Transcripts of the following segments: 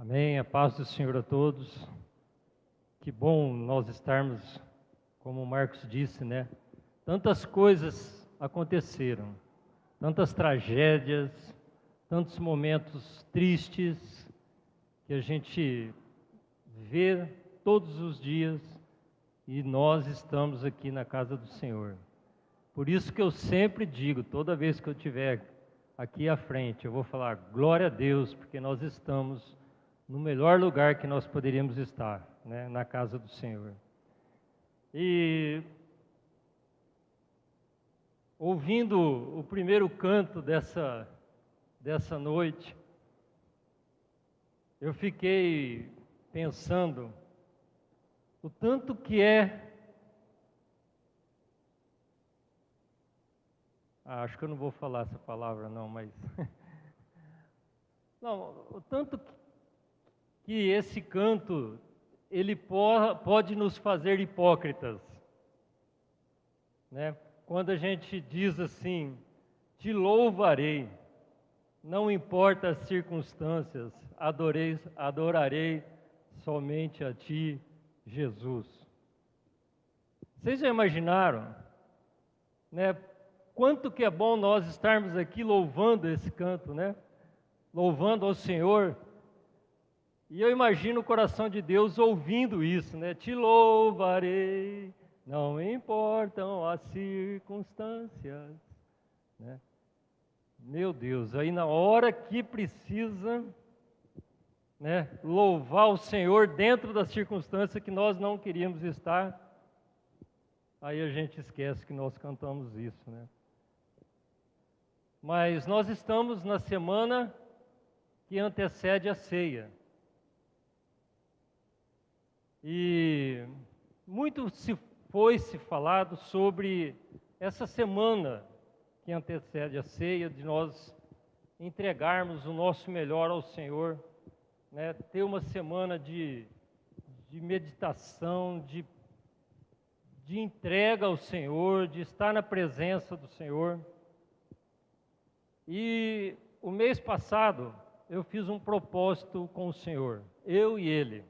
Amém. A paz do Senhor a todos. Que bom nós estarmos, como o Marcos disse, né? Tantas coisas aconteceram, tantas tragédias, tantos momentos tristes que a gente vê todos os dias e nós estamos aqui na casa do Senhor. Por isso que eu sempre digo, toda vez que eu estiver aqui à frente, eu vou falar glória a Deus, porque nós estamos no melhor lugar que nós poderíamos estar, né, na casa do Senhor. E ouvindo o primeiro canto dessa noite, eu fiquei pensando o tanto que acho que eu não vou falar essa palavra não, mas não, o tanto que esse canto ele pode nos fazer hipócritas, né? Quando a gente diz assim, te louvarei, não importa as circunstâncias, adorarei somente a ti, Jesus. Vocês já imaginaram, né? Quanto que é bom nós estarmos aqui louvando esse canto, né? Louvando ao Senhor. E eu imagino o coração de Deus ouvindo isso, né? Te louvarei, não importam as circunstâncias, né? Meu Deus, aí na hora que precisa, né, louvar o Senhor dentro da circunstância que nós não queríamos estar, aí a gente esquece que nós cantamos isso, né? Mas nós estamos na semana que antecede a ceia. E muito se falado sobre essa semana que antecede a ceia, de nós entregarmos o nosso melhor ao Senhor, né? Ter uma semana de meditação, de entrega ao Senhor, de estar na presença do Senhor. E o mês passado eu fiz um propósito com o Senhor, eu e Ele.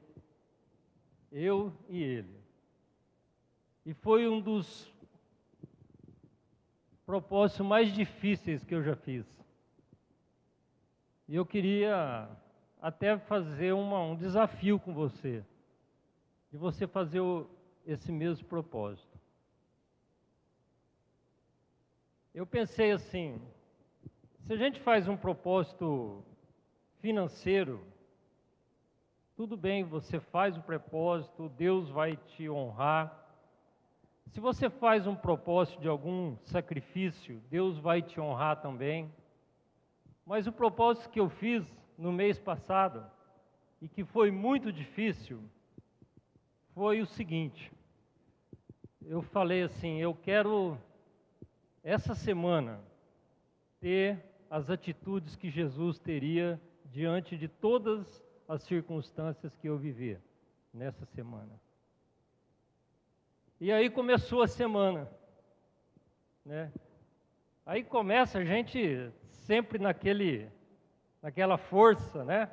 E foi um dos propósitos mais difíceis que eu já fiz. E eu queria até fazer um desafio com você, de você fazer esse mesmo propósito. Eu pensei assim, se a gente faz um propósito financeiro, tudo bem, você faz o propósito, Deus vai te honrar. Se você faz um propósito de algum sacrifício, Deus vai te honrar também. Mas o propósito que eu fiz no mês passado, e que foi muito difícil, foi o seguinte. Eu falei assim, eu quero, essa semana, ter as atitudes que Jesus teria diante de todas as circunstâncias que eu vivi nessa semana. E aí começou a semana, né? Aí começa a gente sempre naquela força, né?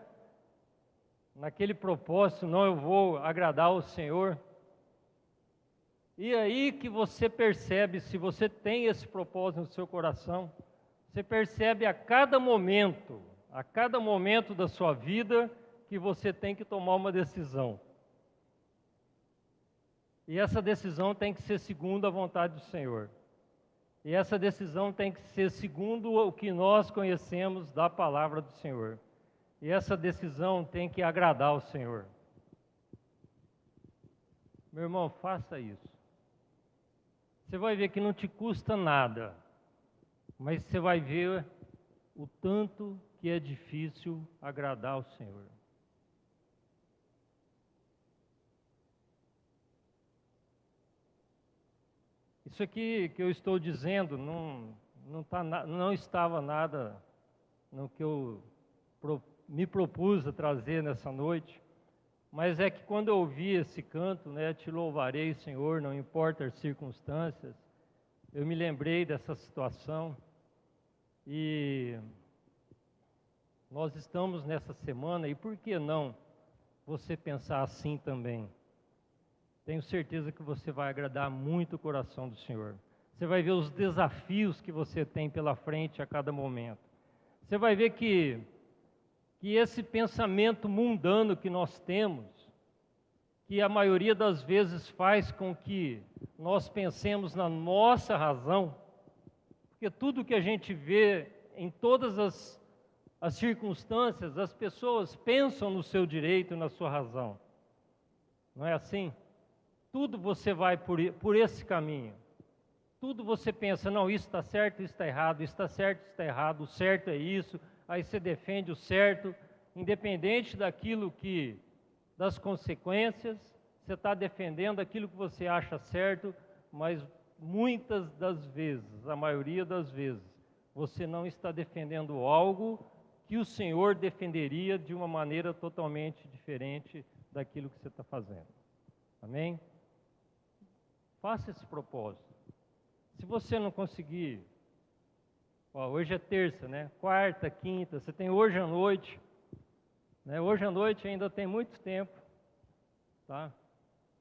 Naquele propósito, não, eu vou agradar ao Senhor. E aí que você percebe, se você tem esse propósito no seu coração, você percebe a cada momento da sua vida, que você tem que tomar uma decisão. E essa decisão tem que ser segundo a vontade do Senhor. E essa decisão tem que ser segundo o que nós conhecemos da palavra do Senhor. E essa decisão tem que agradar ao Senhor. Meu irmão, faça isso. Você vai ver que não te custa nada, mas você vai ver o tanto que é difícil agradar ao Senhor. Isso aqui que eu estou dizendo não estava nada no que eu me propus a trazer nessa noite, mas é que quando eu ouvi esse canto, né, te louvarei, Senhor, não importa as circunstâncias, eu me lembrei dessa situação e Nós estamos nessa semana e por que não você pensar assim também? Tenho certeza que você vai agradar muito o coração do Senhor. Você vai ver os desafios que você tem pela frente a cada momento. Você vai ver que esse pensamento mundano que nós temos, que a maioria das vezes faz com que nós pensemos na nossa razão, porque tudo que a gente vê em todas as circunstâncias, as pessoas pensam no seu direito e na sua razão. Não é assim? Tudo você vai por esse caminho. Tudo você pensa, não, isso está certo, isso está errado, isso está certo, isso está errado, o certo é isso, aí você defende o certo, independente das consequências, você está defendendo aquilo que você acha certo, mas muitas das vezes, a maioria das vezes, você não está defendendo algo que o Senhor defenderia de uma maneira totalmente diferente daquilo que você está fazendo. Amém? Faça esse propósito. Se você não conseguir, hoje é terça, né? Quarta, quinta, você tem hoje à noite, né? Hoje à noite ainda tem muito tempo, tá?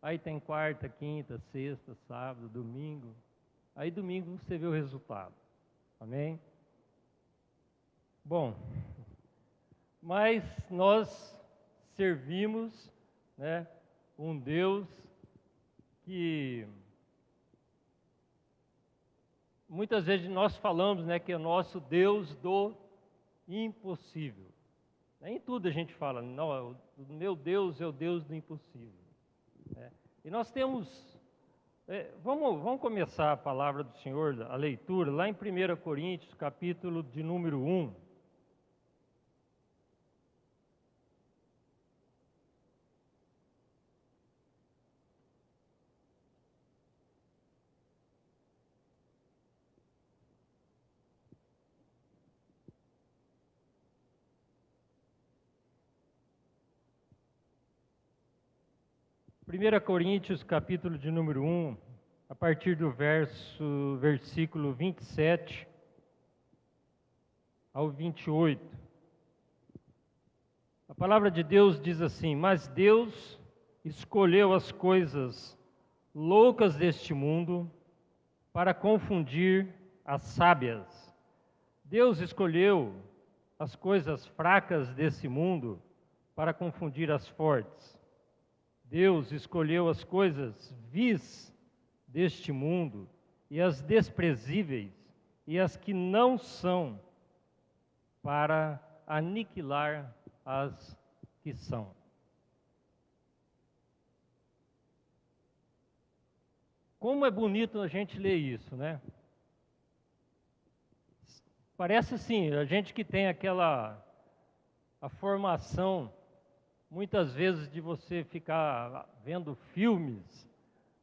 Aí tem quarta, quinta, sexta, sábado, domingo. Aí domingo você vê o resultado. Amém? Bom, mas nós servimos, né, um Deus que muitas vezes nós falamos, né, que é o nosso Deus do impossível. Em tudo a gente fala, não, o meu Deus é o Deus do impossível. Né? E nós temos, vamos começar a palavra do Senhor, a leitura, lá em 1 Coríntios, capítulo de número 1. Primeira Coríntios, capítulo de número 1, a partir do versículo 27 ao 28. A palavra de Deus diz assim: mas Deus escolheu as coisas loucas deste mundo para confundir as sábias. Deus escolheu as coisas fracas desse mundo para confundir as fortes. Deus escolheu as coisas vis deste mundo e as desprezíveis e as que não são para aniquilar as que são. Como é bonito a gente ler isso, né? Parece assim, a gente que tem a formação, muitas vezes, de você ficar vendo filmes,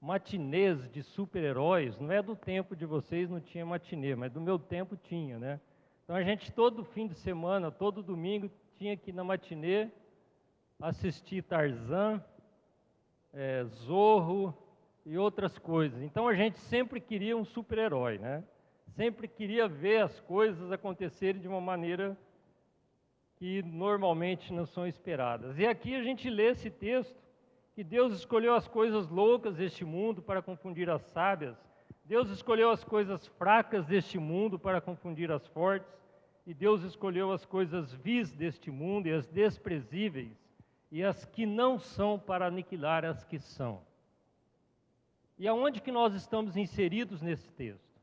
matinês de super-heróis, não é do tempo de vocês, não tinha matinê, mas do meu tempo tinha, né? Então a gente todo fim de semana, todo domingo, tinha que ir na matinê assistir Tarzan, Zorro e outras coisas. Então a gente sempre queria um super-herói, né? Sempre queria ver as coisas acontecerem de uma maneira que normalmente não são esperadas. E aqui a gente lê esse texto, que Deus escolheu as coisas loucas deste mundo para confundir as sábias, Deus escolheu as coisas fracas deste mundo para confundir as fortes, e Deus escolheu as coisas vis deste mundo e as desprezíveis, e as que não são para aniquilar as que são. E aonde que nós estamos inseridos nesse texto?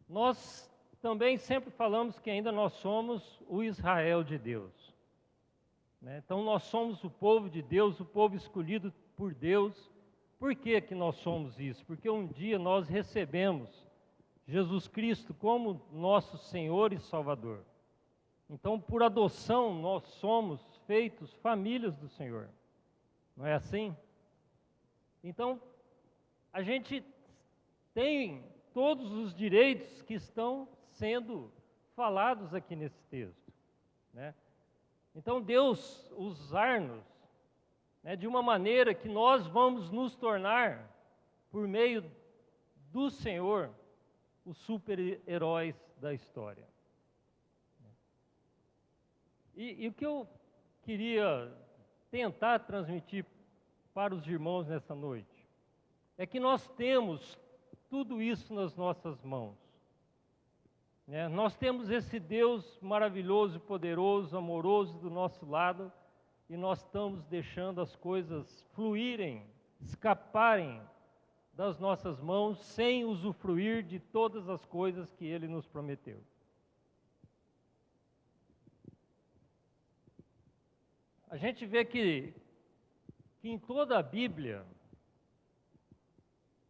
Nós também sempre falamos que ainda nós somos o Israel de Deus. Né? Então nós somos o povo de Deus, o povo escolhido por Deus. Por que que nós somos isso? Porque um dia nós recebemos Jesus Cristo como nosso Senhor e Salvador. Então, por adoção, nós somos feitos famílias do Senhor. Não é assim? Então, a gente tem todos os direitos que estão sendo falados aqui nesse texto, né? Então Deus usar-nos, né, de uma maneira que nós vamos nos tornar, por meio do Senhor, os super-heróis da história. E o que eu queria tentar transmitir para os irmãos nessa noite é que nós temos tudo isso nas nossas mãos. Né? Nós temos esse Deus maravilhoso, poderoso, amoroso do nosso lado, e nós estamos deixando as coisas fluírem, escaparem das nossas mãos, sem usufruir de todas as coisas que Ele nos prometeu. A gente vê que em toda a Bíblia,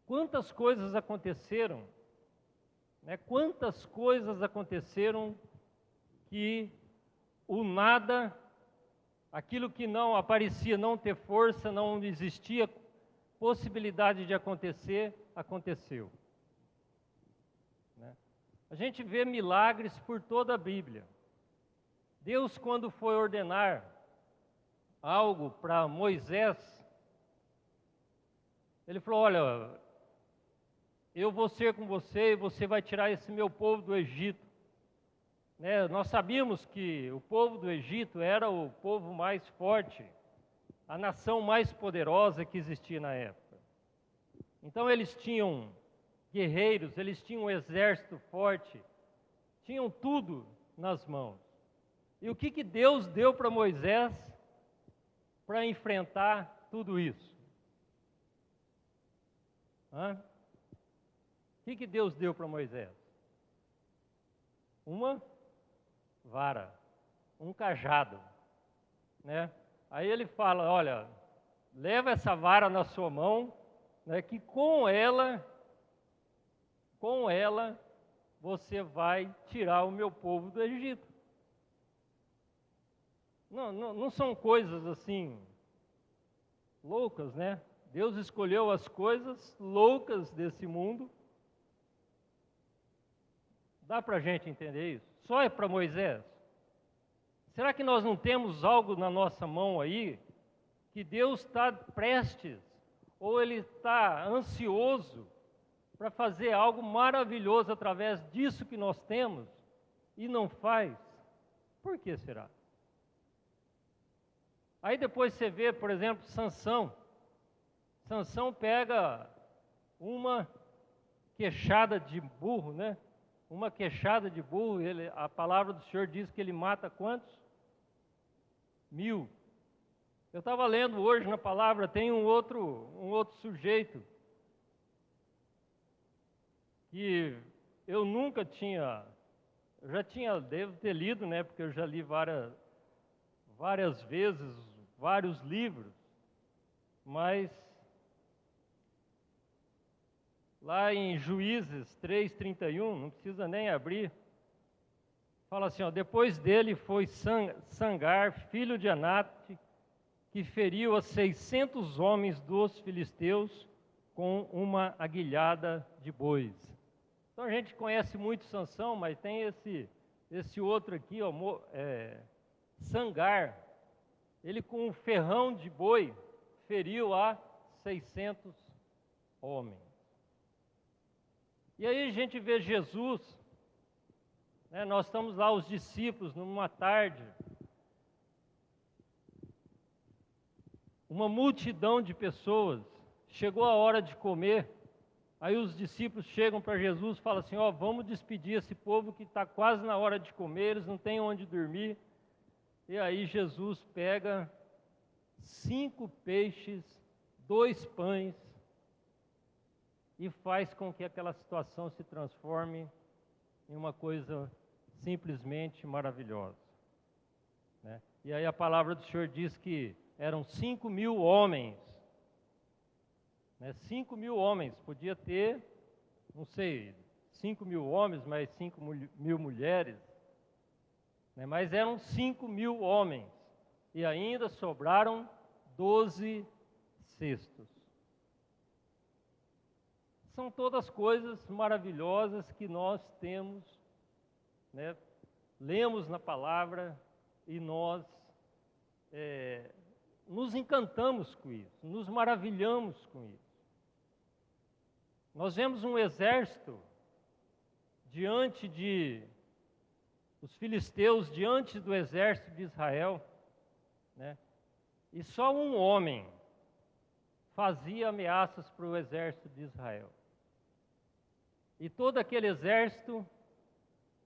quantas coisas aconteceram, né? Quantas coisas aconteceram que o nada, aquilo que não aparecia não ter força, não existia possibilidade de acontecer, aconteceu. Né? A gente vê milagres por toda a Bíblia. Deus, quando foi ordenar algo para Moisés, ele falou: olha, eu vou ser com você e você vai tirar esse meu povo do Egito. Né? Nós sabíamos que o povo do Egito era o povo mais forte, a nação mais poderosa que existia na época. Então eles tinham guerreiros, eles tinham um exército forte, tinham tudo nas mãos. E o que Deus deu para Moisés para enfrentar tudo isso? O que Deus deu para Moisés? Uma vara, um cajado, né? Aí ele fala: olha, leva essa vara na sua mão, né, que com ela você vai tirar o meu povo do Egito. Não são coisas assim loucas, né? Deus escolheu as coisas loucas desse mundo. Dá para a gente entender isso? Só é para Moisés? Será que nós não temos algo na nossa mão aí, que Deus está prestes, ou Ele está ansioso para fazer algo maravilhoso através disso que nós temos, e não faz? Por que será? Aí depois você vê, por exemplo, Sansão. Sansão pega uma queixada de burro, né? Uma queixada de burro, a palavra do Senhor diz que ele mata quantos? 1000. Eu estava lendo hoje na palavra, tem um outro sujeito que eu nunca tinha, devo ter lido, né? Porque eu já li várias vezes, vários livros, mas lá em Juízes 3:31, não precisa nem abrir, fala assim, ó: depois dele foi Sangar, filho de Anate, que feriu a 600 homens dos filisteus com uma aguilhada de bois. Então a gente conhece muito Sansão, mas tem esse outro aqui, ó, Sangar. Ele com um ferrão de boi feriu a 600 homens. E aí a gente vê Jesus, né, nós estamos lá, os discípulos, numa tarde, uma multidão de pessoas, chegou a hora de comer, aí os discípulos chegam para Jesus e falam assim: ó, vamos despedir esse povo que está quase na hora de comer, eles não têm onde dormir. E aí Jesus pega 5 peixes, 2 pães, e faz com que aquela situação se transforme em uma coisa simplesmente maravilhosa. Né? E aí a palavra do Senhor diz que eram 5.000 homens. Né? 5.000 homens, podia ter, não sei, 5.000 homens, mais 5.000 mulheres, né? Mas eram 5.000 homens, e ainda sobraram 12 cestos. São todas coisas maravilhosas que nós temos, né? Lemos na palavra e nós nos encantamos com isso, nos maravilhamos com isso. Nós vemos um exército diante de os filisteus diante do exército de Israel, né? E só um homem fazia ameaças para o exército de Israel. E todo aquele exército,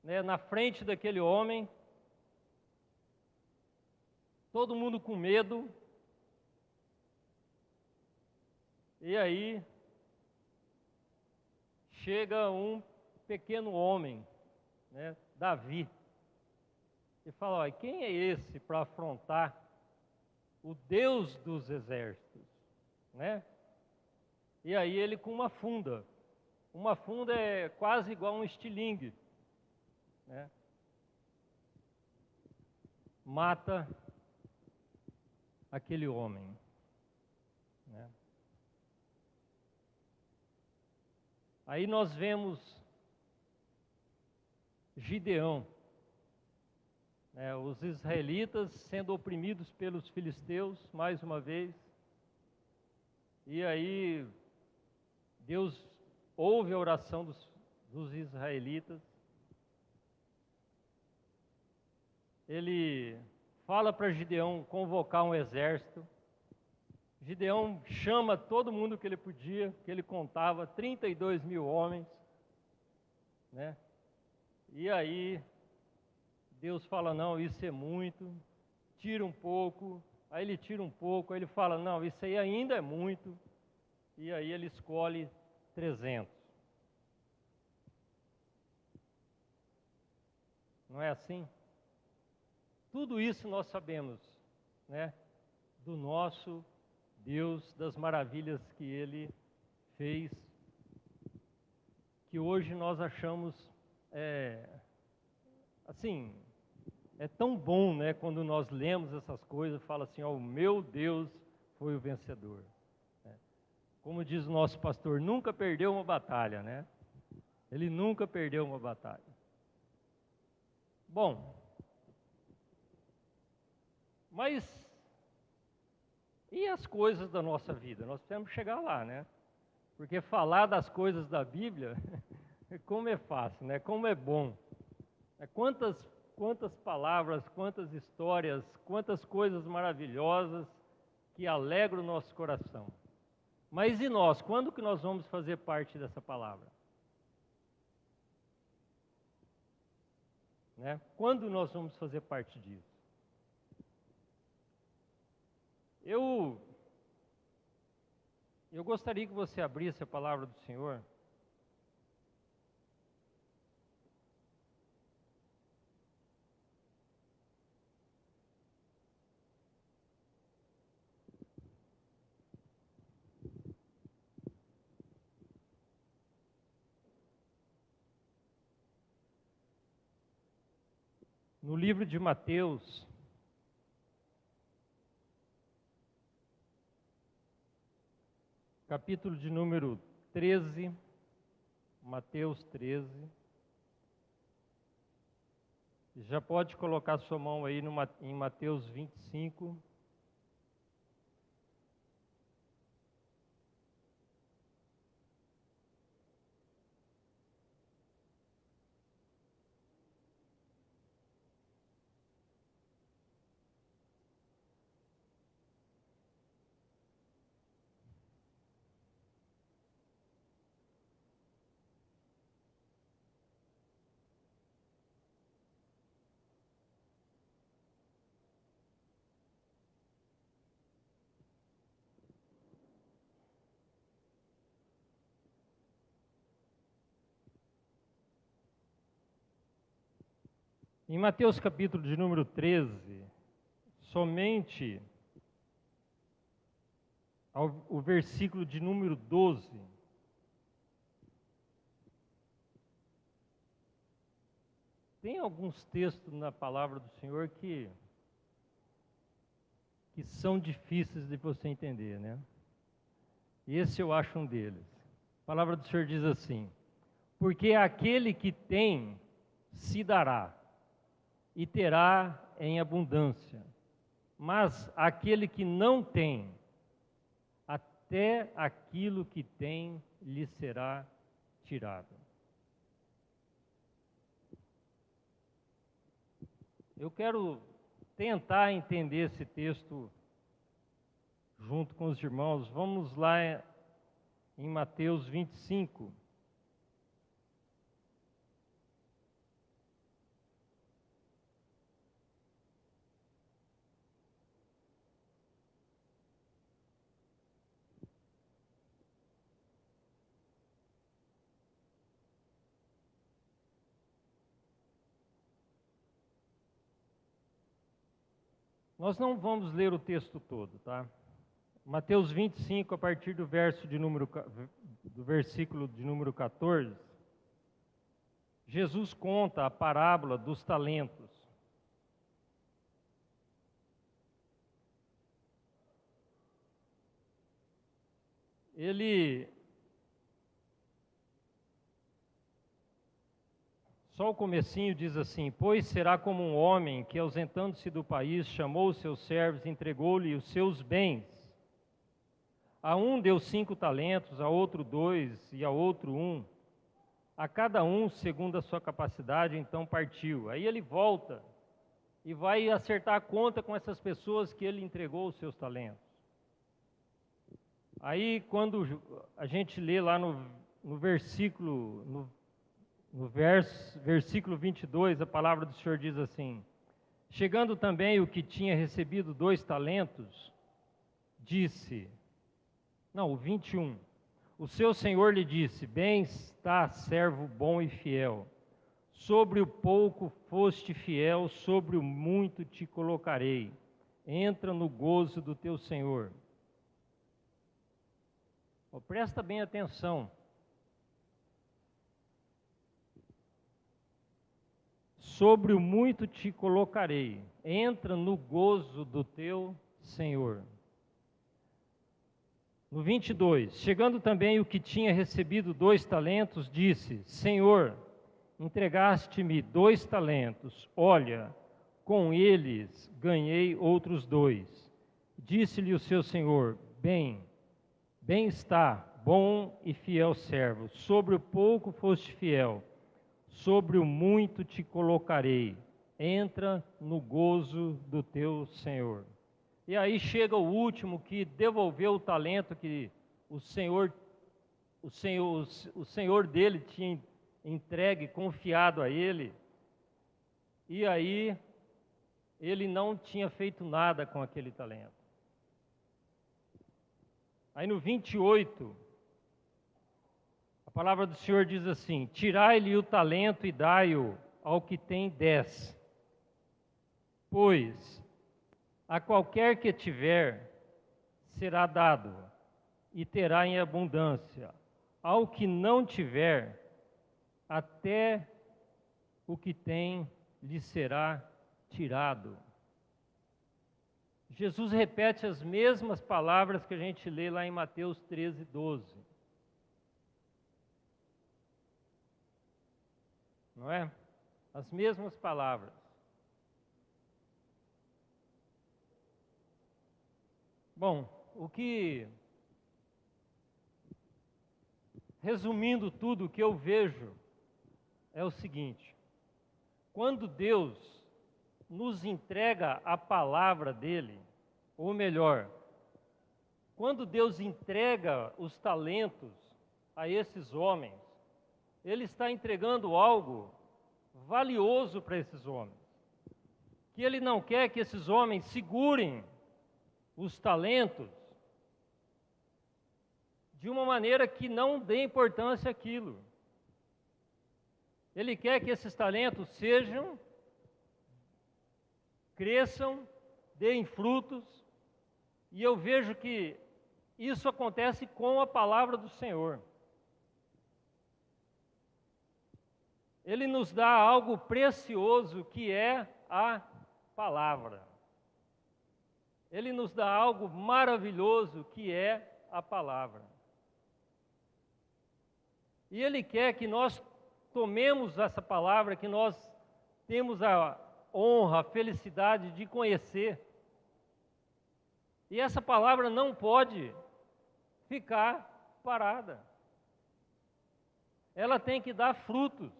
né, na frente daquele homem, todo mundo com medo. E aí chega um pequeno homem, né, Davi, e fala: olha, quem é esse para afrontar o Deus dos exércitos, né? E aí ele com uma funda é quase igual um estilingue, né? Mata aquele homem, né? Aí nós vemos Gideão, né, os israelitas sendo oprimidos pelos filisteus mais uma vez, e aí Deus ouve a oração dos israelitas. Ele fala para Gideão convocar um exército. Gideão chama todo mundo que ele podia, que ele contava, 32 mil homens, né? E aí Deus fala: não, isso é muito, tira um pouco. Aí ele tira um pouco, aí ele fala: não, isso aí ainda é muito. E aí ele escolhe 300. Não é assim? Tudo isso nós sabemos, né? Do nosso Deus, das maravilhas que Ele fez, que hoje nós achamos, assim, é tão bom, né? Quando nós lemos essas coisas, fala assim: ó, o meu Deus foi o vencedor. Como diz o nosso pastor, nunca perdeu uma batalha, né? Ele nunca perdeu uma batalha. Bom, mas e as coisas da nossa vida? Nós precisamos chegar lá, né? Porque falar das coisas da Bíblia, como é fácil, né? Como é bom. Quantas palavras, quantas histórias, quantas coisas maravilhosas que alegram o nosso coração. Mas e nós? Quando que nós vamos fazer parte dessa palavra? Né? Quando nós vamos fazer parte disso? Eu gostaria que você abrisse a palavra do Senhor no livro de Mateus, capítulo de número 13, Mateus 13. Já pode colocar sua mão aí em Mateus 25. Em Mateus capítulo de número 13, somente o versículo de número 12, tem alguns textos na palavra do Senhor que são difíceis de você entender, né? Esse eu acho um deles. A palavra do Senhor diz assim: porque aquele que tem, se dará, e terá em abundância. Mas aquele que não tem, até aquilo que tem lhe será tirado. Eu quero tentar entender esse texto junto com os irmãos. Vamos lá em Mateus 25. Nós não vamos ler o texto todo, tá? Mateus 25, a partir do versículo de número 14, Jesus conta a parábola dos talentos. Só o comecinho diz assim: pois será como um homem que, ausentando-se do país, chamou os seus servos e entregou-lhe os seus bens. A um deu 5 talentos, a outro 2 e a outro 1. A cada um segundo a sua capacidade, então partiu. Aí ele volta e vai acertar a conta com essas pessoas que ele entregou os seus talentos. Aí quando a gente lê lá no versículo... No versículo 22, a palavra do Senhor diz assim: chegando também o que tinha recebido 2 talentos, disse, não, o 21, o seu senhor lhe disse: bem está, servo bom e fiel, sobre o pouco foste fiel, sobre o muito te colocarei, entra no gozo do teu senhor. Presta bem atenção. Sobre o muito te colocarei, entra no gozo do teu Senhor. No 22, chegando também o que tinha recebido 2 talentos, disse: Senhor, entregaste-me 2 talentos, olha, com eles ganhei outros 2. Disse-lhe o seu Senhor: bem está, bom e fiel servo, sobre o pouco foste fiel, sobre o muito te colocarei, entra no gozo do teu Senhor. E aí chega o último que devolveu o talento que o senhor dele tinha entregue, confiado a ele, e aí ele não tinha feito nada com aquele talento. Aí no 28, a palavra do Senhor diz assim: tirai-lhe o talento e dai-o ao que tem 10. Pois a qualquer que tiver será dado, e terá em abundância. Ao que não tiver, até o que tem lhe será tirado. Jesus repete as mesmas palavras que a gente lê lá em Mateus 13, 12. Não é? As mesmas palavras. Bom, resumindo tudo, o que eu vejo é o seguinte: quando Deus nos entrega a palavra dele, ou melhor, quando Deus entrega os talentos a esses homens, ele está entregando algo valioso para esses homens, que ele não quer que esses homens segurem os talentos de uma maneira que não dê importância àquilo. Ele quer que esses talentos cresçam, deem frutos, e eu vejo que isso acontece com a palavra do Senhor. Ele nos dá algo precioso que é a palavra. Ele nos dá algo maravilhoso que é a palavra. E Ele quer que nós tomemos essa palavra, que nós temos a honra, a felicidade de conhecer. E essa palavra não pode ficar parada. Ela tem que dar frutos.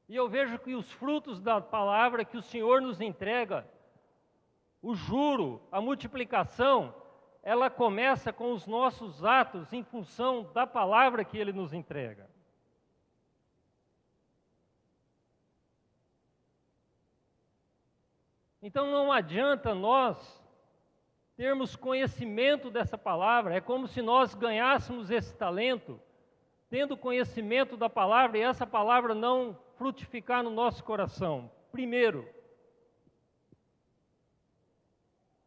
E eu vejo que os frutos da palavra que o Senhor nos entrega, o juro, a multiplicação, ela começa com os nossos atos em função da palavra que Ele nos entrega. Então não adianta nós termos conhecimento dessa palavra, é como se nós ganhássemos esse talento, tendo conhecimento da palavra e essa palavra não frutificar no nosso coração. Primeiro,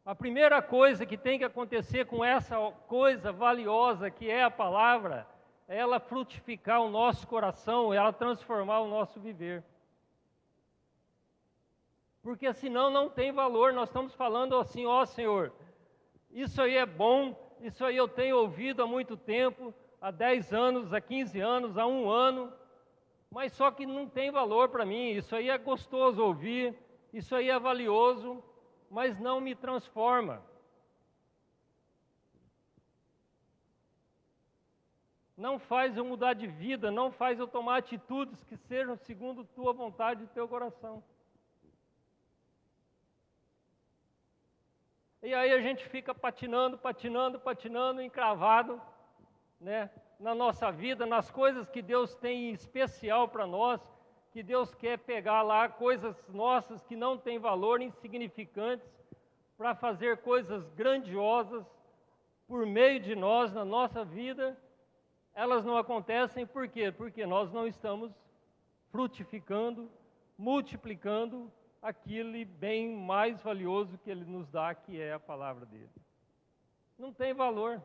a primeira coisa que tem que acontecer com essa coisa valiosa que é a palavra, é ela frutificar o nosso coração, ela transformar o nosso viver. Porque senão não tem valor, nós estamos falando assim, ó Senhor, isso aí é bom, isso aí eu tenho ouvido há muito tempo, há 10 anos, há 15 anos, há 1 ano, mas só que não tem valor para mim, isso aí é gostoso ouvir, isso aí é valioso, mas não me transforma. Não faz eu mudar de vida, não faz eu tomar atitudes que sejam segundo tua vontade e teu coração. E aí a gente fica patinando, encravado, né, na nossa vida, nas coisas que Deus tem em especial para nós, que Deus quer pegar lá coisas nossas que não têm valor, insignificantes, para fazer coisas grandiosas por meio de nós, na nossa vida. Elas não acontecem por quê? Porque nós não estamos frutificando, multiplicando aquele bem mais valioso que Ele nos dá, que é a palavra dEle. Não tem valor.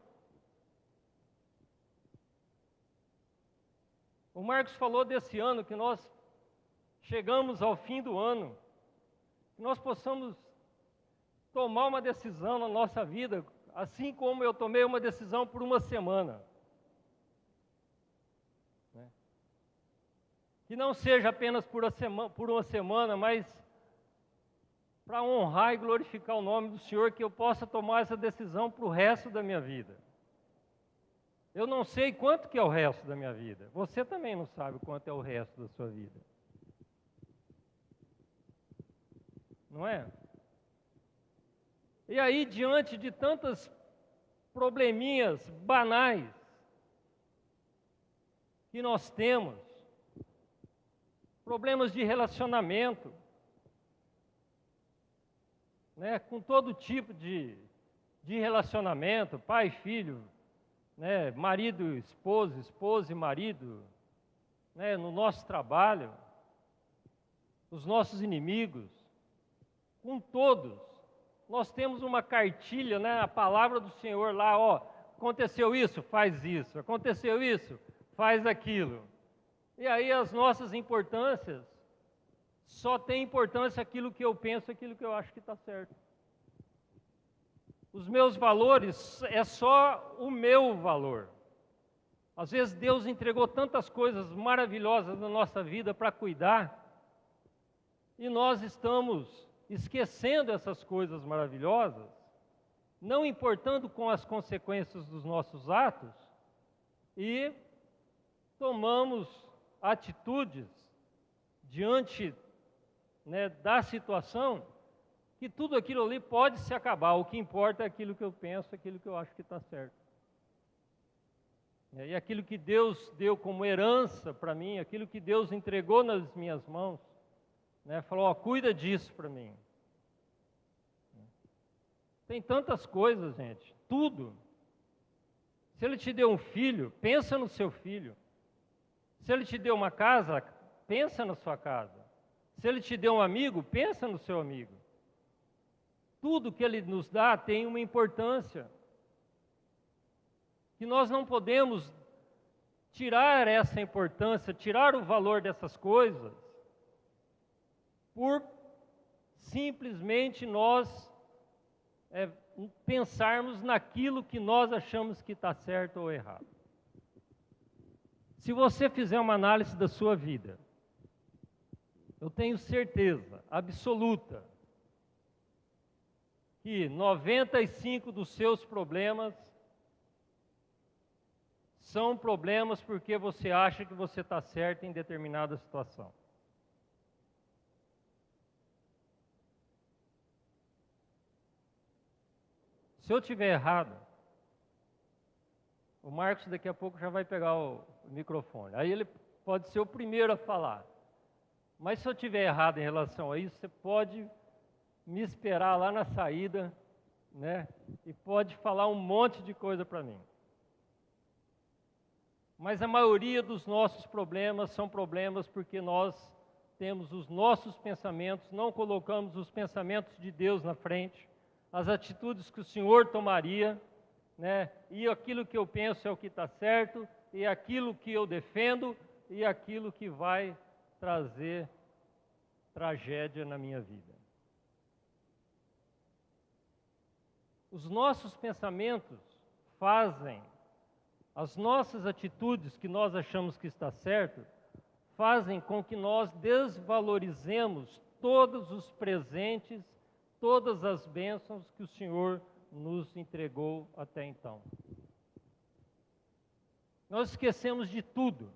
O Marcos falou desse ano, que nós chegamos ao fim do ano, que nós possamos tomar uma decisão na nossa vida, assim como eu tomei uma decisão por uma semana. Que não seja apenas por uma semana, mas para honrar e glorificar o nome do Senhor, que eu possa tomar essa decisão para o resto da minha vida. Eu não sei quanto que é o resto da minha vida. Você também não sabe quanto é o resto da sua vida. Não é? E aí, diante de tantas probleminhas banais que nós temos, problemas de relacionamento, né, com todo tipo de relacionamento, pai, filho, né, marido, esposa e marido, né, no nosso trabalho, os nossos inimigos, com todos, nós temos uma cartilha, né, a palavra do Senhor lá, ó, aconteceu isso, faz isso, aconteceu isso, faz aquilo. E aí as nossas importâncias, só tem importância aquilo que eu penso, aquilo que eu acho que está certo. Os meus valores é só o meu valor. Às vezes Deus entregou tantas coisas maravilhosas na nossa vida para cuidar, e nós estamos esquecendo essas coisas maravilhosas, não importando com as consequências dos nossos atos, e tomamos atitudes diante, né, da situação, que tudo aquilo ali pode se acabar. O que importa é aquilo que eu penso, aquilo que eu acho que está certo. E aquilo que Deus deu como herança para mim, aquilo que Deus entregou nas minhas mãos, né, falou, ó, cuida disso para mim. Tem tantas coisas, gente, tudo. Se Ele te deu um filho, pensa no seu filho. Se Ele te deu uma casa, pensa na sua casa. Se Ele te deu um amigo, pensa no seu amigo. Tudo que Ele nos dá tem uma importância, que nós não podemos tirar essa importância, tirar o valor dessas coisas, por simplesmente nós pensarmos naquilo que nós achamos que está certo ou errado. Se você fizer uma análise da sua vida, eu tenho certeza absoluta que 95% dos seus problemas são problemas porque você acha que você está certo em determinada situação. Se eu tiver errado, o Marcos daqui a pouco já vai pegar o microfone. Aí ele pode ser o primeiro a falar. Mas se eu tiver errado em relação a isso, você pode me esperar lá na saída, né? E pode falar um monte de coisa para mim. Mas a maioria dos nossos problemas são problemas porque nós temos os nossos pensamentos, não colocamos os pensamentos de Deus na frente, as atitudes que o Senhor tomaria, né? E aquilo que eu penso é o que está certo, e aquilo que eu defendo, e aquilo que vai trazer tragédia na minha vida. Os nossos pensamentos fazem, as nossas atitudes que nós achamos que está certo, fazem com que nós desvalorizemos todos os presentes, todas as bênçãos que o Senhor nos entregou até então. Nós esquecemos de tudo.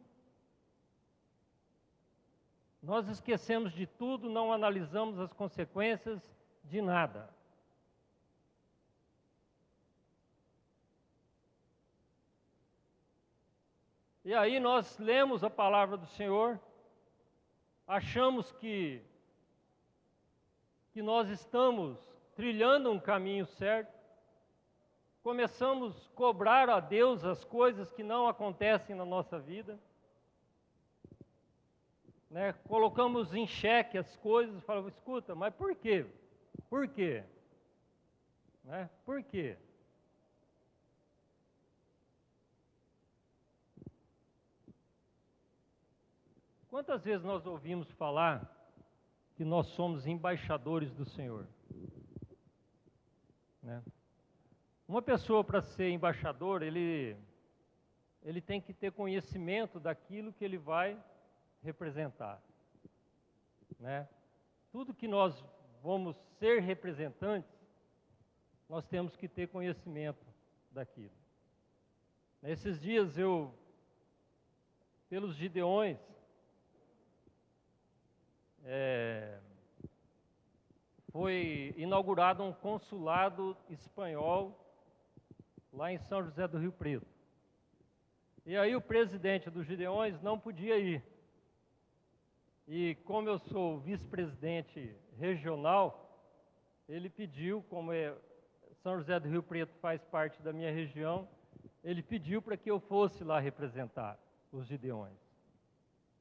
Nós esquecemos de tudo, não analisamos as consequências de nada. E aí nós lemos a palavra do Senhor, achamos que nós estamos trilhando um caminho certo, começamos a cobrar a Deus as coisas que não acontecem na nossa vida, né? Colocamos em xeque as coisas, falamos, escuta, mas por quê? Por quê? Né? Por quê? Quantas vezes nós ouvimos falar que nós somos embaixadores do Senhor? Né? Uma pessoa, para ser embaixador, ele tem que ter conhecimento daquilo que ele vai representar. Né? Tudo que nós vamos ser representantes, nós temos que ter conhecimento daquilo. Nesses dias pelos Gideões, foi inaugurado um consulado espanhol lá em São José do Rio Preto. E aí o presidente dos Gideões não podia ir. E como eu sou vice-presidente regional, ele pediu, como São José do Rio Preto faz parte da minha região, ele pediu para que eu fosse lá representar os Gideões.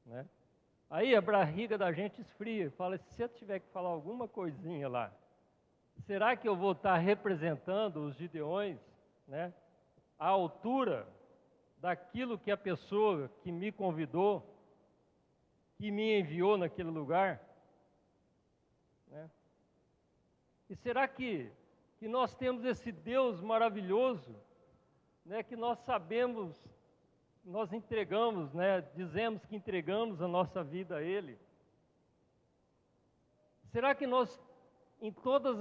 Né? Aí a barriga da gente esfria, fala, se eu tiver que falar alguma coisinha lá, será que eu vou estar representando os Gideões, né, à altura daquilo que a pessoa que me convidou, que me enviou naquele lugar? Né? E será que nós temos esse Deus maravilhoso, né, que nós sabemos, nós entregamos, né, dizemos que entregamos a nossa vida a Ele? Será que nós, em todas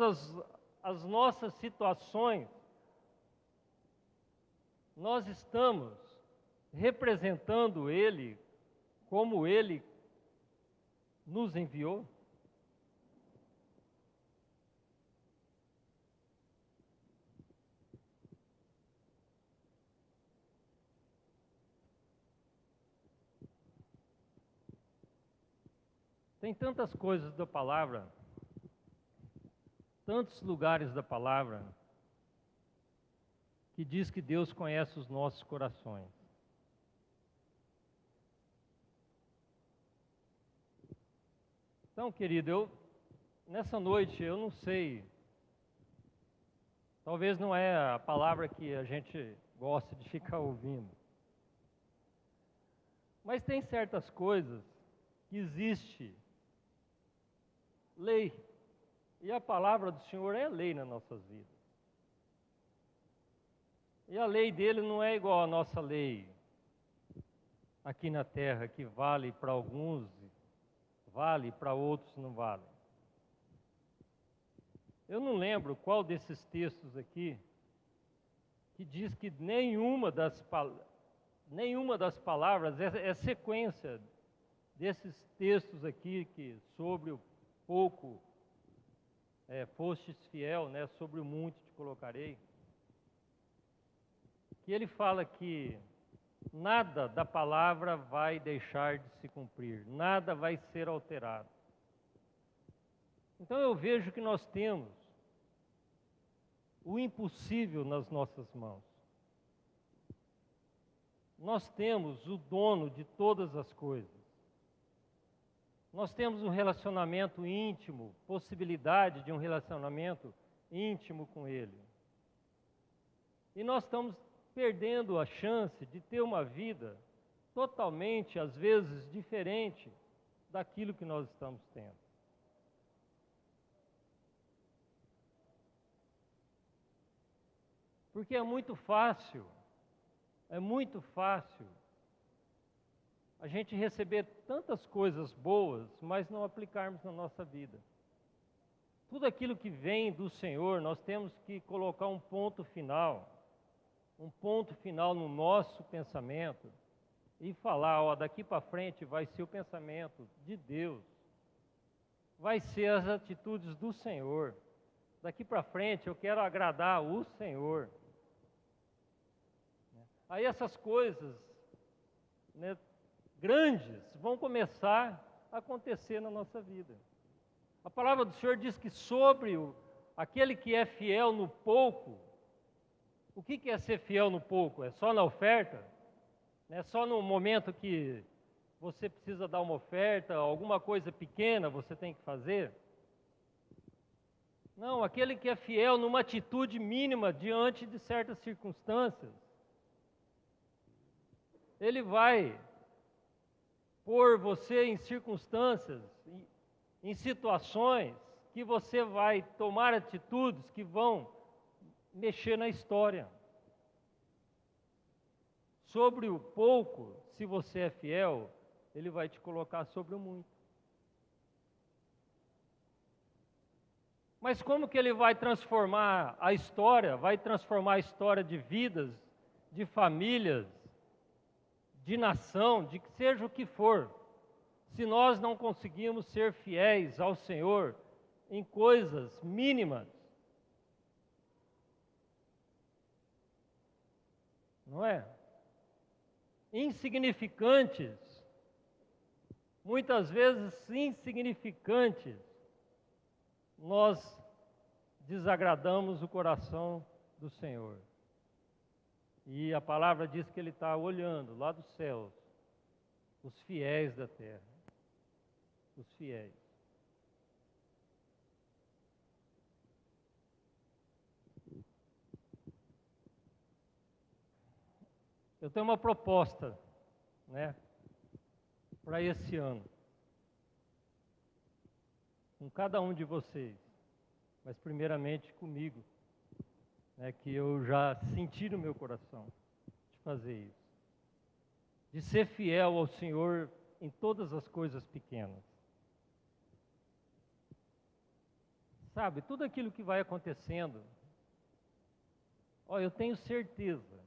as nossas situações, nós estamos representando Ele como Ele nos enviou? Tem tantas coisas da palavra, tantos lugares da palavra, que diz que Deus conhece os nossos corações. Então, querido, nessa noite, eu não sei, talvez não é a palavra que a gente gosta de ficar ouvindo, mas tem certas coisas que existe lei, e a palavra do Senhor é lei nas nossas vidas. E a lei dele não é igual à nossa lei aqui na terra, que vale para alguns, vale para outros não vale. Eu não lembro qual desses textos aqui que diz que nenhuma das palavras é sequência desses textos aqui que sobre o pouco fostes fiel, né, sobre o muito te colocarei. que ele fala que nada da palavra vai deixar de se cumprir, nada vai ser alterado. Então eu vejo que nós temos o impossível nas nossas mãos. Nós temos o dono de todas as coisas. Nós temos um relacionamento íntimo, possibilidade de um relacionamento íntimo com Ele. E nós estamos perdendo a chance de ter uma vida totalmente, às vezes, diferente daquilo que nós estamos tendo. Porque é muito fácil a gente receber tantas coisas boas, mas não aplicarmos na nossa vida. Tudo aquilo que vem do Senhor, nós temos que colocar um ponto final no nosso pensamento e falar, ó, daqui para frente vai ser o pensamento de Deus, vai ser as atitudes do Senhor. Daqui para frente eu quero agradar o Senhor. Aí essas coisas, né, grandes vão começar a acontecer na nossa vida. A palavra do Senhor diz que sobre aquele que é fiel no pouco, o que é ser fiel no pouco? É só na oferta? É só no momento que você precisa dar uma oferta, alguma coisa pequena você tem que fazer? Não, aquele que é fiel numa atitude mínima diante de certas circunstâncias, ele vai pôr você em circunstâncias, em situações que você vai tomar atitudes que vão mexer na história. Sobre o pouco, se você é fiel, ele vai te colocar sobre o muito. Mas como que ele vai transformar a história? Vai transformar a história de vidas, de famílias, de nação, de que seja o que for, se nós não conseguimos ser fiéis ao Senhor em coisas mínimas, não é? Insignificantes, muitas vezes insignificantes, nós desagradamos o coração do Senhor. E a palavra diz que Ele está olhando lá dos céus, os fiéis da terra, os fiéis. Eu tenho uma proposta, né, para esse ano, com cada um de vocês, mas primeiramente comigo, né, que eu já senti no meu coração de fazer isso, de ser fiel ao Senhor em todas as coisas pequenas. Sabe, tudo aquilo que vai acontecendo, ó, eu tenho certeza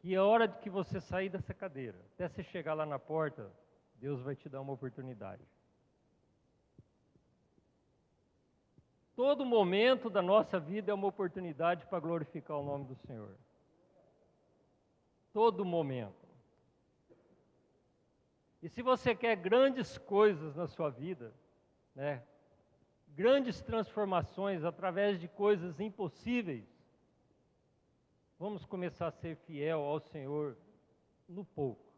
que a hora de que você sair dessa cadeira, até você chegar lá na porta, Deus vai te dar uma oportunidade. Todo momento da nossa vida é uma oportunidade para glorificar o nome do Senhor. Todo momento. E se você quer grandes coisas na sua vida, né, grandes transformações através de coisas impossíveis, vamos começar a ser fiel ao Senhor no pouco.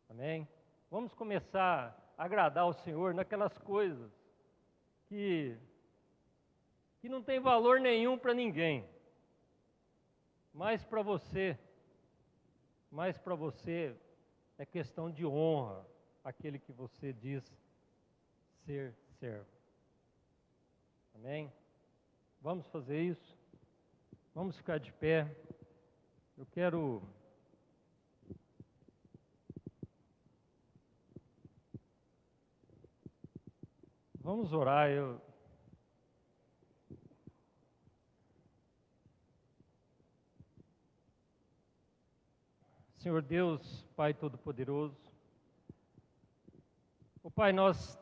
Amém? Vamos começar a agradar ao Senhor naquelas coisas que não tem valor nenhum para ninguém, mas para você é questão de honra, aquele que você diz ser servo. Amém? Vamos fazer isso? Vamos ficar de pé. Eu quero vamos orar. Senhor Deus, Pai Todo-Poderoso, Pai, nós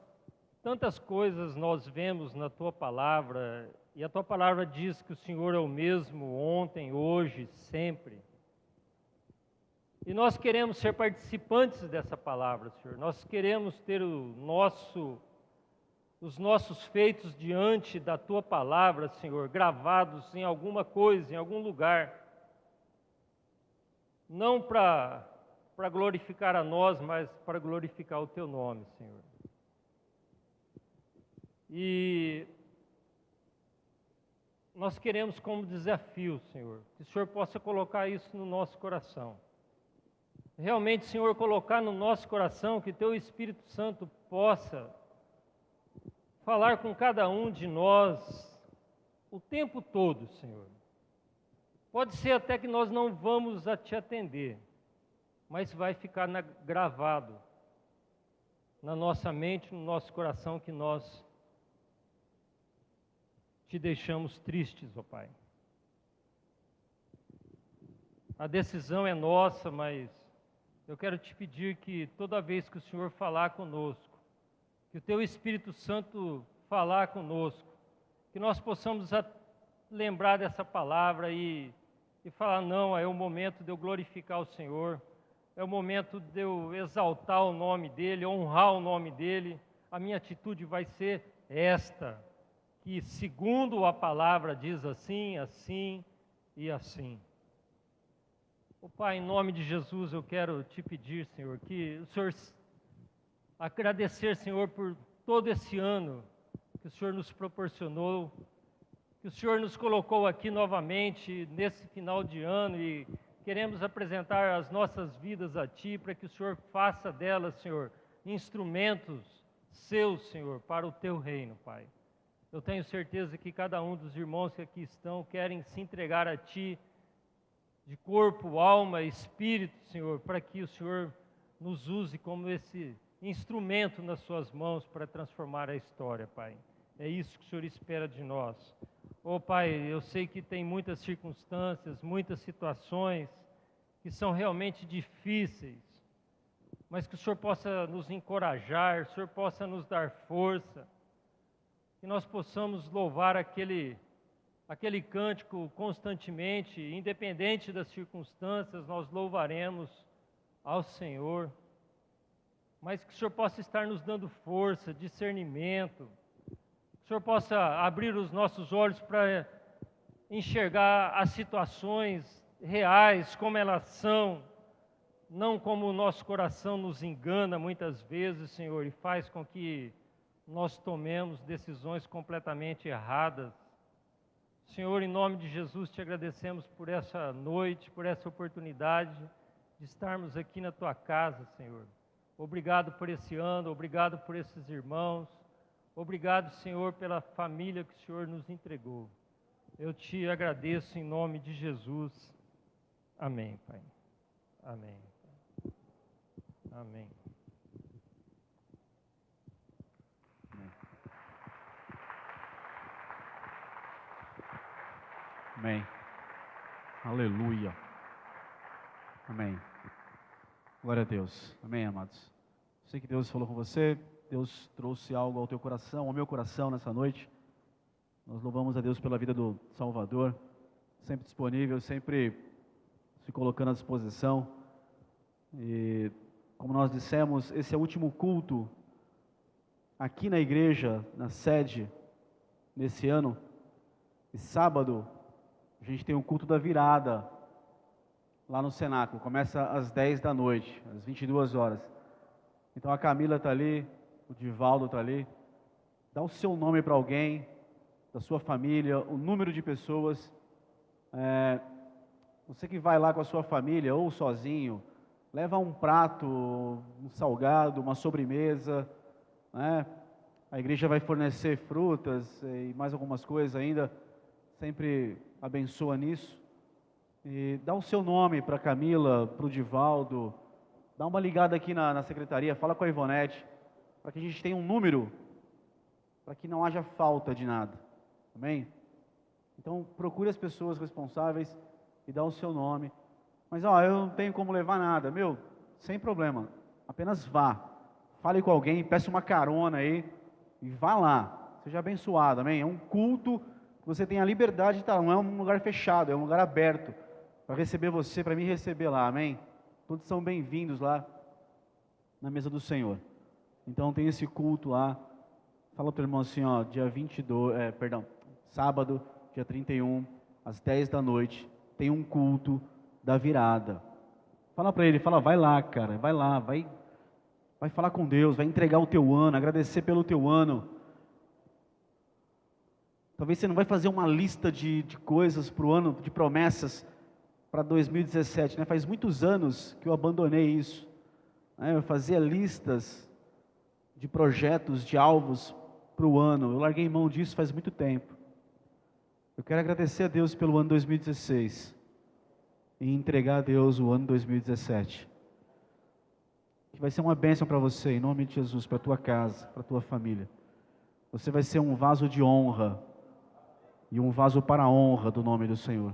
tantas coisas nós vemos na Tua Palavra, e a Tua Palavra diz que o Senhor é o mesmo ontem, hoje, sempre. E nós queremos ser participantes dessa palavra, Senhor. Nós queremos ter os nossos feitos diante da Tua Palavra, Senhor, gravados em alguma coisa, em algum lugar. Não para glorificar a nós, mas para glorificar o Teu nome, Senhor. E nós queremos como desafio, Senhor, que o Senhor possa colocar isso no nosso coração. Realmente, Senhor, colocar no nosso coração que Teu Espírito Santo possa falar com cada um de nós o tempo todo, Senhor. Pode ser até que nós não vamos a Te atender, mas vai ficar gravado na nossa mente, no nosso coração, que nós Te deixamos tristes, ó Pai. A decisão é nossa, mas eu quero Te pedir que toda vez que o Senhor falar conosco, que o Teu Espírito Santo falar conosco, que nós possamos lembrar dessa palavra e falar, não, é o momento de eu glorificar o Senhor, é o momento de eu exaltar o nome dEle, honrar o nome dEle. A minha atitude vai ser esta, que segundo a palavra diz assim, assim e assim. Ó Pai, em nome de Jesus, eu quero Te pedir, Senhor, que o Senhor, agradecer, Senhor, por todo esse ano que o Senhor nos proporcionou, que o Senhor nos colocou aqui novamente nesse final de ano e queremos apresentar as nossas vidas a Ti, para que o Senhor faça delas, Senhor, instrumentos seus, Senhor, para o Teu reino, Pai. Eu tenho certeza que cada um dos irmãos que aqui estão querem se entregar a Ti de corpo, alma e espírito, Senhor, para que o Senhor nos use como esse instrumento nas Suas mãos para transformar a história, Pai. É isso que o Senhor espera de nós. Ô Pai, eu sei que tem muitas circunstâncias, muitas situações que são realmente difíceis, mas que o Senhor possa nos encorajar, o Senhor possa nos dar força, que nós possamos louvar aquele cântico constantemente, independente das circunstâncias, nós louvaremos ao Senhor, mas que o Senhor possa estar nos dando força, discernimento, que o Senhor possa abrir os nossos olhos para enxergar as situações reais, como elas são, não como o nosso coração nos engana muitas vezes, Senhor, e faz com que nós tomemos decisões completamente erradas. Senhor, em nome de Jesus, Te agradecemos por essa noite, por essa oportunidade de estarmos aqui na Tua casa, Senhor. Obrigado por esse ano, obrigado por esses irmãos, obrigado, Senhor, pela família que o Senhor nos entregou. Eu Te agradeço em nome de Jesus. Amém, Pai. Amém. Amém. Amém. Aleluia. Amém. Glória a Deus. Amém, amados. Sei que Deus falou com você, Deus trouxe algo ao teu coração, ao meu coração nessa noite. Nós louvamos a Deus pela vida do Salvador, sempre disponível, sempre se colocando à disposição. E, como nós dissemos, esse é o último culto aqui na igreja, na sede, nesse ano. E sábado, a gente tem o culto da virada, lá no cenáculo, começa às 10 da noite, às 22 horas. Então a Camila está ali, o Divaldo está ali. Dá o seu nome para alguém, da sua família, o número de pessoas. Você que vai lá com a sua família ou sozinho, leva um prato, um salgado, uma sobremesa, né? A igreja vai fornecer frutas e mais algumas coisas ainda, sempre abençoa nisso. E dá o seu nome para a Camila, para o Divaldo, dá uma ligada aqui na secretaria, fala com a Ivonete, para que a gente tenha um número, para que não haja falta de nada, amém? Então procure as pessoas responsáveis e dá o seu nome. Mas eu não tenho como levar nada, sem problema, apenas vá, fale com alguém, peça uma carona aí, E vá lá, seja abençoado, amém? É um culto que você tem a liberdade de estar, não é um lugar fechado, é um lugar aberto para receber você, para me receber lá, amém? Todos são bem-vindos lá na mesa do Senhor. Então tem esse culto lá. Fala para o irmão assim, ó, dia 22, sábado, dia 31, às 10 da noite, tem um culto da virada. Fala para ele, fala, vai lá, cara, vai lá, vai falar com Deus, vai entregar o teu ano, agradecer pelo teu ano. Talvez você não vai fazer uma lista de coisas para o ano, de promessas para 2017, né? Faz muitos anos que eu abandonei isso, né? Eu fazia listas de projetos, de alvos para o ano, eu larguei mão disso faz muito tempo. Eu quero agradecer a Deus pelo ano 2016 e entregar a Deus o ano 2017. Que vai ser uma bênção para você, em nome de Jesus, para a tua casa, para a tua família. Você vai ser um vaso de honra e um vaso para a honra do nome do Senhor.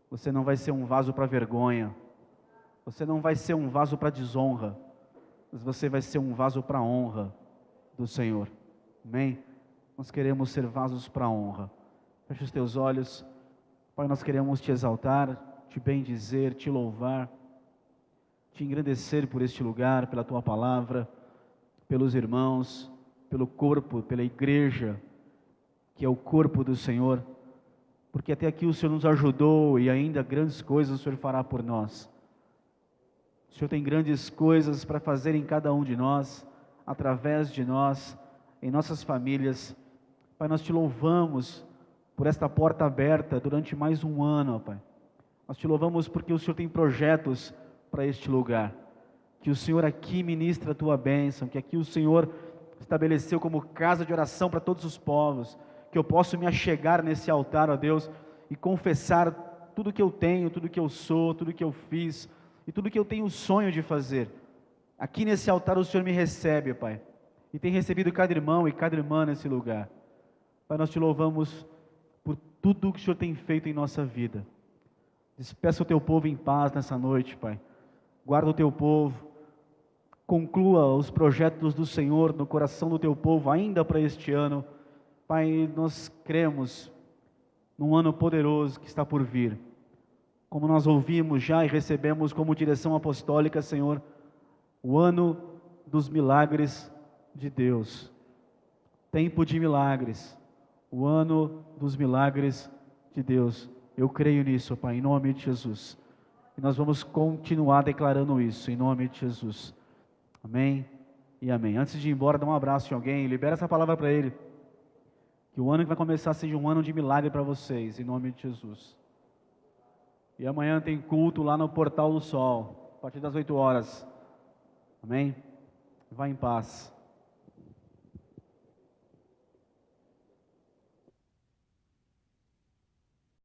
Você não vai ser um vaso para vergonha. Você não vai ser um vaso para desonra. Mas você vai ser um vaso para a honra do Senhor. Amém? Nós queremos ser vasos para a honra. Feche os teus olhos. Pai, nós queremos te exaltar, te bendizer, te louvar, te engrandecer por este lugar, pela tua palavra, pelos irmãos, pelo corpo, pela igreja, que é o corpo do Senhor, porque até aqui o Senhor nos ajudou e ainda grandes coisas o Senhor fará por nós. O Senhor tem grandes coisas para fazer em cada um de nós, através de nós, em nossas famílias. Pai, nós te louvamos por esta porta aberta durante mais um ano, ó Pai. Nós te louvamos porque o Senhor tem projetos para este lugar, que o Senhor aqui ministra a tua bênção, que aqui o Senhor estabeleceu como casa de oração para todos os povos, que eu posso me achegar nesse altar, ó Deus, e confessar tudo que eu tenho, tudo que eu sou, tudo que eu fiz, e tudo que eu tenho o sonho de fazer. Aqui nesse altar o Senhor me recebe, Pai, e tem recebido cada irmão e cada irmã nesse lugar. Pai, nós te louvamos por tudo que o Senhor tem feito em nossa vida. Despeça o teu povo em paz nessa noite, Pai. Guarda o teu povo, conclua os projetos do Senhor no coração do teu povo ainda para este ano. Pai, nós cremos num ano poderoso que está por vir. Como nós ouvimos já e recebemos como direção apostólica, Senhor, o ano dos milagres de Deus. Tempo de milagres, o ano dos milagres de Deus. Eu creio nisso, Pai, em nome de Jesus. E nós vamos continuar declarando isso, em nome de Jesus. Amém e amém. Antes de ir embora, dá um abraço em alguém, libera essa palavra para ele. Que o ano que vai começar seja um ano de milagre para vocês, em nome de Jesus. E amanhã tem culto lá no Portal do Sol, a partir das 8 horas. Amém? Vá em paz.